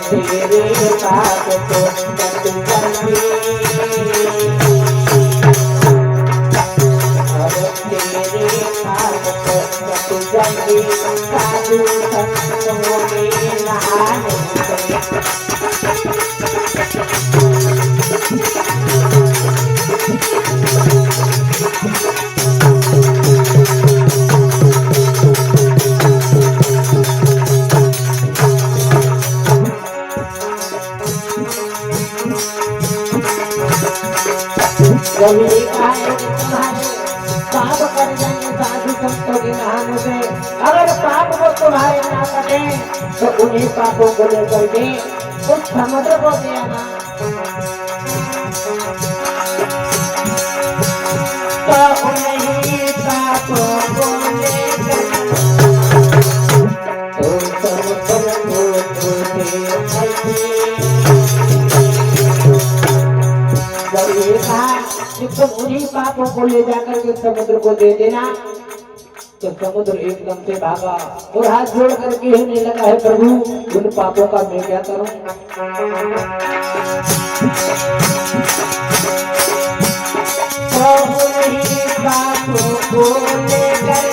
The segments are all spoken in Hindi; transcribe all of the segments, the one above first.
तेरे साथ तो तेरे साथ तो साधु संतों में नहाने पाप कर जाएंगे साधु संतों के नहाने से। अगर पाप को तुम्हारे ना कटे तो उन्हीं पापों को लेकर के उस समुद्र को दे आना। तो उन्हीं पापों को लेकर समुद्र को तुम उन्हीं पापों को ले जाकर के समुद्र को दे देना। तो समुद्र एकदम से भागा और हाथ जोड़ करके कहने लगा, है प्रभु उन पापों का मैं क्या करूं। तो उन्हीं पापों को लेकर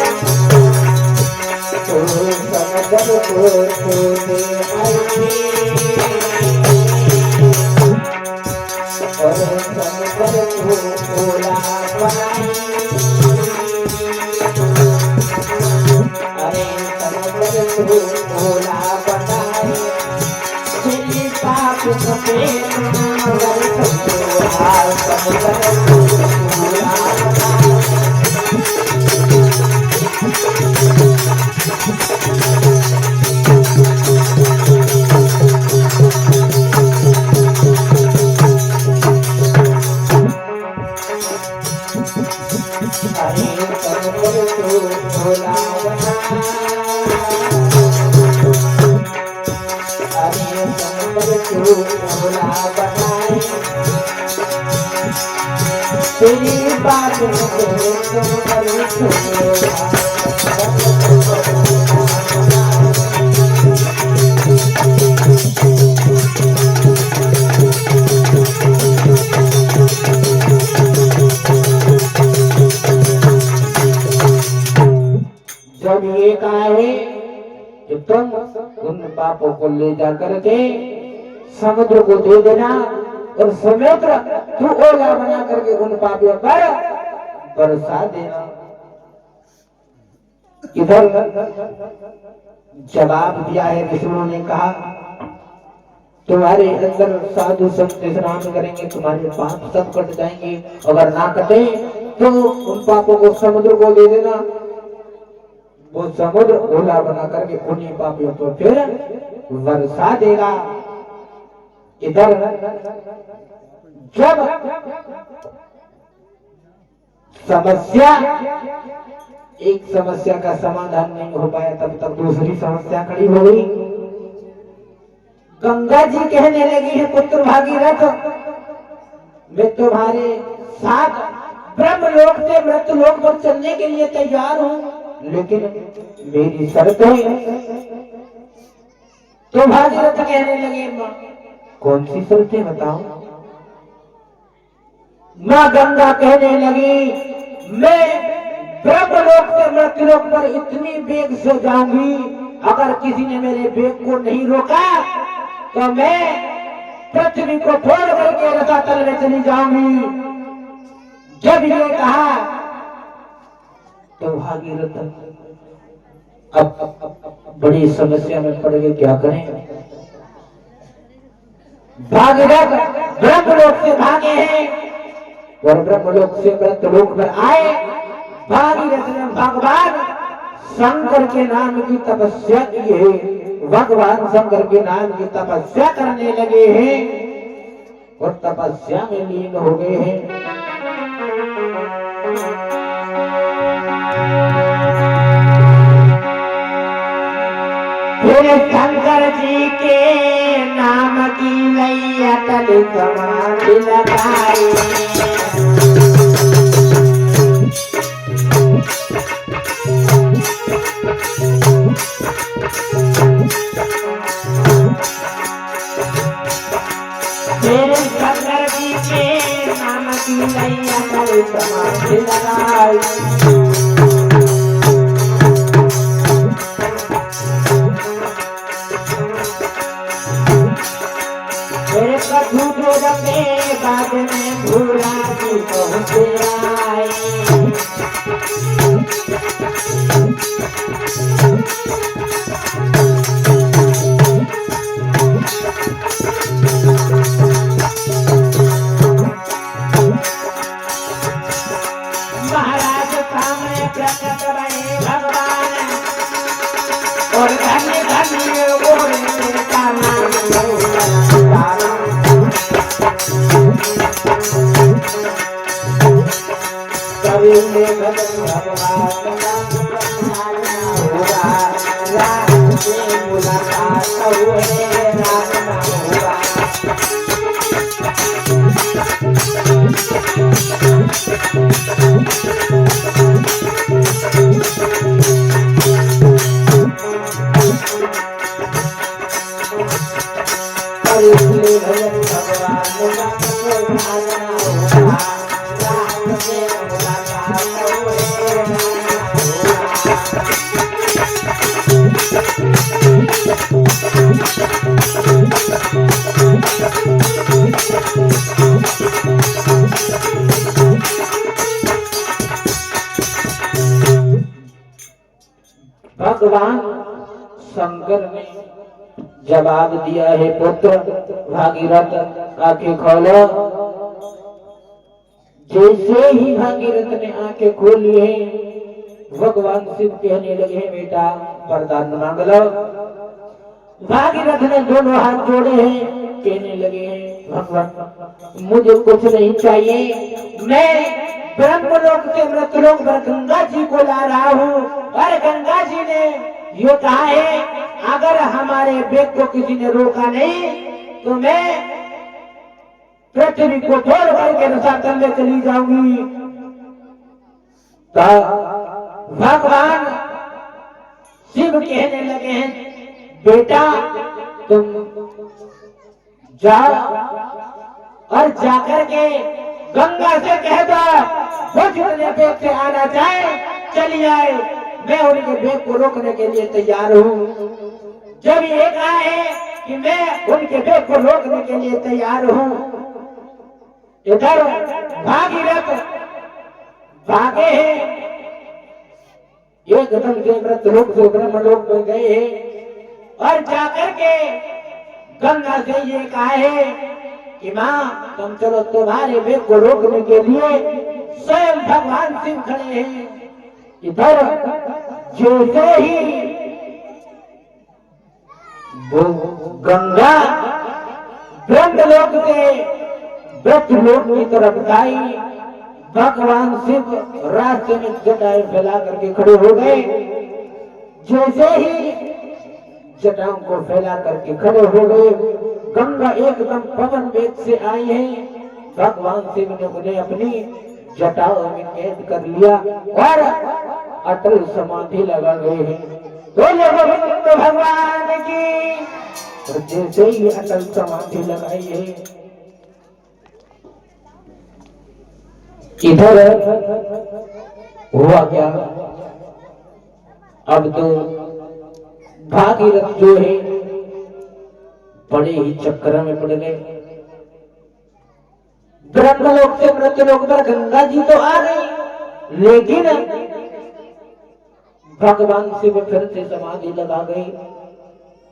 तो समुद्र को दे और समुद्र को ओला बनाई। अरे समुद्र को ओला बनाई तेरी पाप सफेद समुद्र को ओला बनाई। तेरी बात जब ये कहा है कि तुम उन पापों को ले जाकर के समुद्र को दे देना और समुद्र तू ओला बना करके उन पापियों पर बरसा देना। इधर जवाब दिया है विष्णु ने कहा, तुम्हारे अंदर साधु संत स्नान करेंगे, तुम्हारे पाप सब कट जाएंगे। अगर ना कटे तो उन पापों को समुद्र को दे देना। वो समुद्र ओला बना करके उन्हीं पापियों को फिर वर्षा देगा। इधर जब समस्या एक समस्या का समाधान नहीं हो पाया तब तक दूसरी समस्या खड़ी हो गई। गंगा जी कहने लगी है, पुत्र भागीरथ मैं तुम्हारे साथ ब्रह्मलोक से मृत्युलोक पर चलने के लिए तैयार हूं, लेकिन मेरी शर्त है। तो भागीरथ कहने लगे, मां कौन सी शर्तें बताओ। मां गंगा कहने लगी, मैं ब्रह्मलोक से मृत्युलोक पर इतनी वेग से जाऊंगी, अगर किसी ने मेरे वेग को नहीं रोका तो मैं पृथ्वी को फोड़ करके रसातल में चली जाऊंगी। जब ये कहा तो भागीरथ अब बड़ी समस्या में पड़ गए, क्या करें। भागीरथ ब्रह्मलोक से भागे हैं और ब्रह्मलोक से मृत्युलोक पर आए। भागीरथ ने भगवान शंकर के नाम की तपस्या की है, भगवान शंकर के नाम की तपस्या करने लगे हैं और तपस्या में लीन हो गए हैं। फिर शंकर जी के नाम की नई अटल समाधि लगाई। फिर शंकर जी के नाम की नई अटल समाधि लगाई। के बाद में भूला की पहुँचे आए। महाराज सामने प्रकट बने भगवान और धन्य धन्य गोरे का नाम कभी में भगवान मुलाकात हुए भगवान शंकर ने जवाब दिया है, पुत्र भागीरथ आंखें खोलो। जैसे ही भागीरथ ने आंखें खोली है, भगवान शिव कहने लगे, बेटा वरदान मांग लो। भागीरथ ने दोनों हाथ जोड़े हैं, कहने लगे, भगवान मुझे कुछ नहीं चाहिए, मैं ब्रह्मलोक से मृतलोक पर गंगा जी को ला रहा हूँ और गंगा जी ने ये कहा है, अगर हमारे बेग को किसी ने रोका नहीं तो मैं पृथ्वी को छोड़ करके रसातल में चली जाऊंगी। तो भगवान शिव कहने लगे हैं, बेटा तुम जाओ और जाकर के गंगा से कह दो वो जितने बेग से आना चाहे चली आए, मैं उनके बेग को रोकने के लिए तैयार हूँ। जब ये कहा है कि मैं उनके बेग को रोकने के लिए तैयार हूँ, इधर भागीरथ भागे हैं, एकदम से मृतलोक से ब्रह्मलोक में गए हैं और जाकर के गंगा से ये कहा है कि माँ तुम चलो, तुम्हारे बेग को रोकने के लिए स्वयं भगवान शिव खड़े हैं। इधर जैसे ही वो गंगा ब्रह्मलोक से मृतलोक की तरफ आई, भगवान शिव रास्ते में जटाएं फैला करके खड़े हो गए। जैसे ही जटाओं को फैला करके खड़े हो गए, गंगा एकदम पवन वेग से आई है। भगवान शिव ने उन्हें अपनी जटाओं में कैद कर लिया और अटल समाधि लगा गए हैं। बोले गोविंद भगवान की। और जैसे ही अटल समाधि लगाई है, इधर हुआ क्या, अब तो भागीरथ जो है बड़े ही चक्कर में पड़ गए। ब्रह्मलोक से मृतलोक पर गंगा जी तो आ गई, लेकिन भगवान शिव फिर से समाधि लगा गई।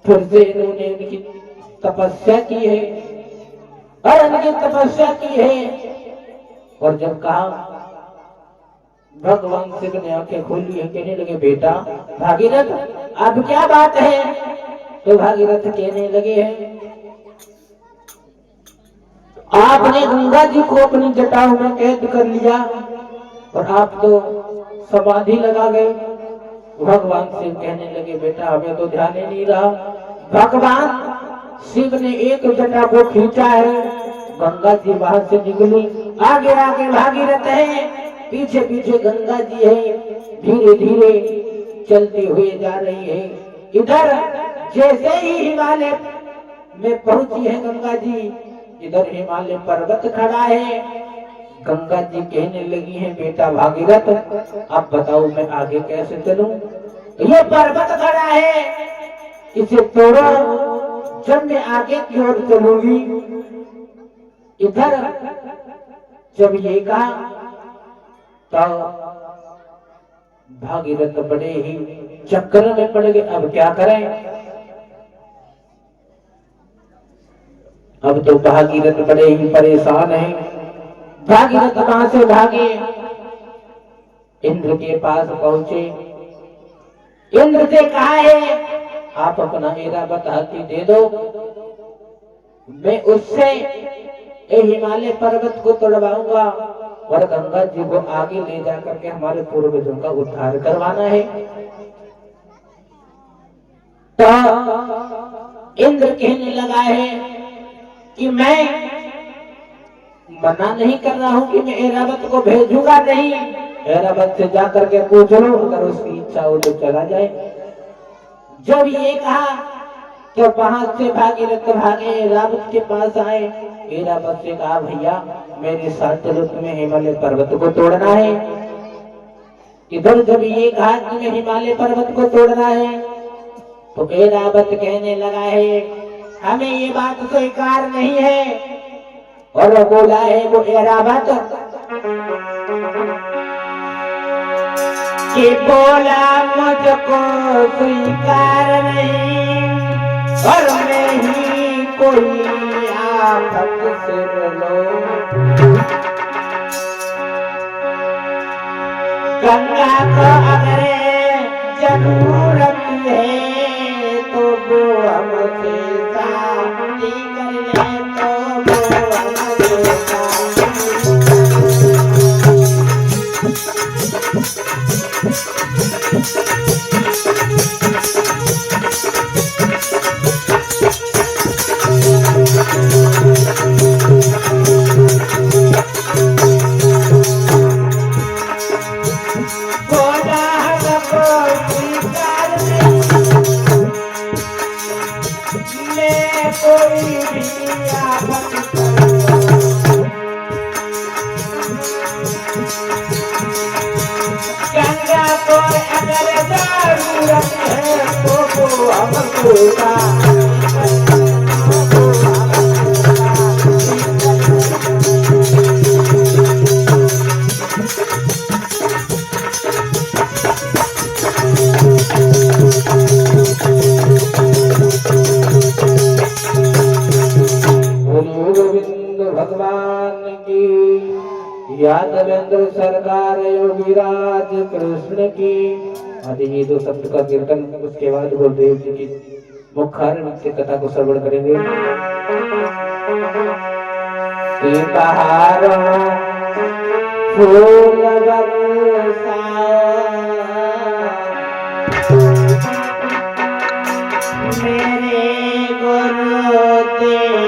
फिर से इन्होंने इनकी तपस्या की है और इनकी तपस्या की है। और जब कहा भगवान शिव ने आंखें खोली है, कहने लगे बेटा भागीरथ अब क्या बात है? तो भागीरथ कहने लगे हैं आपने गंगा जी को अपनी जटाओं में कैद कर लिया और आप तो समाधि लगा गए। भगवान शिव कहने लगे बेटा हमें तो ध्यान ही नहीं रहा। भगवान शिव ने एक जटा को खींचा है, गंगा जी वहां से निकली, आगे आगे भागीरथ है, पीछे पीछे गंगा जी है, धीरे धीरे चलती हुई जा रही है। इधर जैसे ही हिमालय में पहुंची है गंगा जी, इधर हिमालय पर्वत खड़ा है। गंगा जी कहने लगी है बेटा भागीरथ अब बताओ मैं आगे कैसे चलूं? ये पर्वत खड़ा है, इसे तोड़ो, जब मैं आगे की ओर चलूंगी। इधर जब ये कहा तो भागीरथ बड़े ही चक्कर में पड़ गए। अब क्या करें? अब तो भागीरथ बड़े ही परेशान हैं। भागीरथ वहां से भागे, इंद्र के पास पहुंचे। इंद्र से कहा है आप अपना ऐरावत हाथी दे दो, मैं उससे हिमालय पर्वत को तोड़वाऊंगा और गंगा जी को आगे ले जाकर के हमारे पूर्वजों का उद्धार करवाना है। तो इंद्र कहने लगा है कि मैं मना नहीं कर रहा हूं कि मैं ऐरावत को भेजूंगा नहीं, ऐरावत से जाकर के पूछ लो, अगर उसकी इच्छा हो तो चला जाए। जब ये कहा तो वहां से भागीरथ भागे, ऐरावत के पास आए। ऐरावत से कहा भैया मेरे साथ चलो, तुम्हें हिमालय पर्वत को तोड़ना है। इधर जब ये कहा कि मैं हिमालय पर्वत को तोड़ना है तो ऐरावत कहने लगा है हमें ये बात स्वीकार नहीं है। और बोला है वो ऐरावत कि बोला मुझको स्वीकार नहीं और मैं ही कोई आफत सिर लो। गंगा को अगर जरूरत है तो वो हमसे शादी कर ले, तो वो हमसे गंगा को अगर जरूरत है तो वो हमको भगवान की यादवेंद्र सरकार योगीराज कृष्ण की। आदि ये दो शब्द का कीर्तन, उसके बाद गुरुदेव जी की मुखारविंद कथा को श्रवण करेंगे। बहारों फूल बरसाओ मेरे गुरुदेव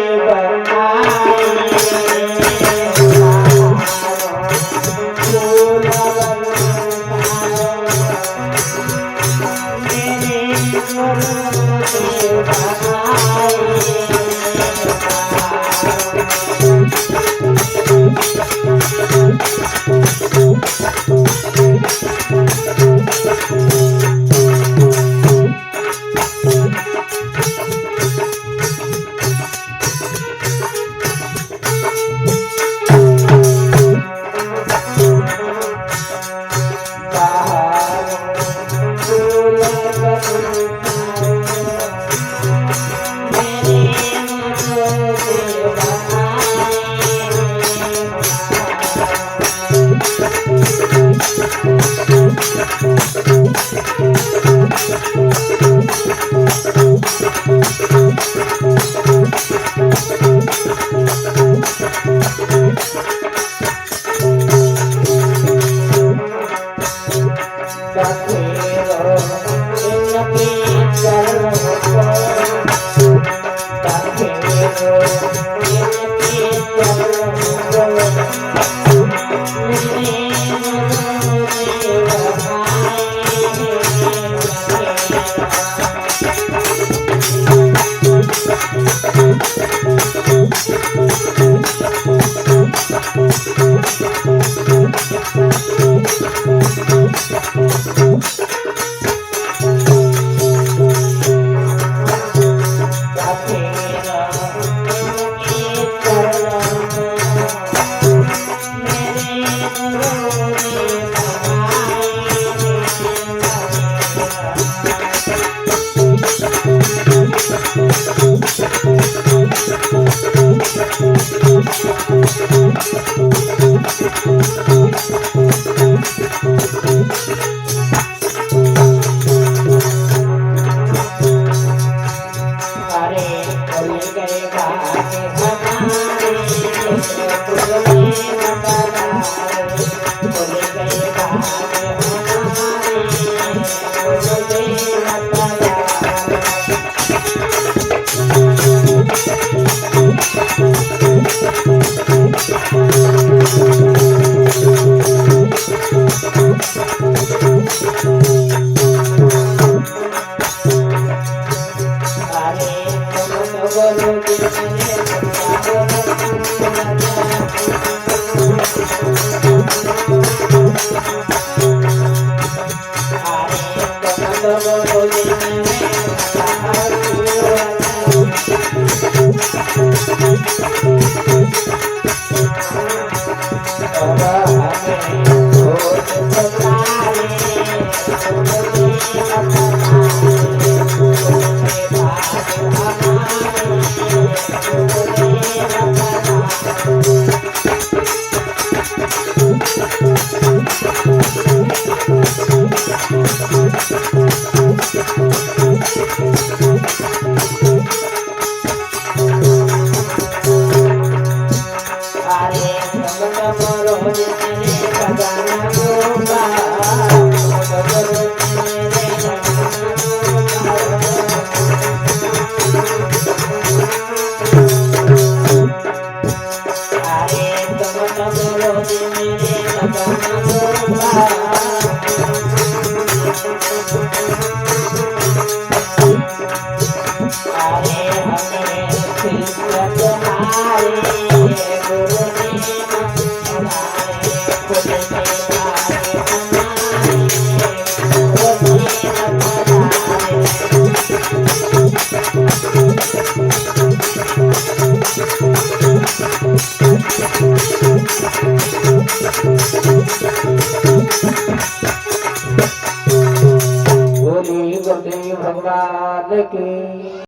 बोली गुरुदेव भगवान की।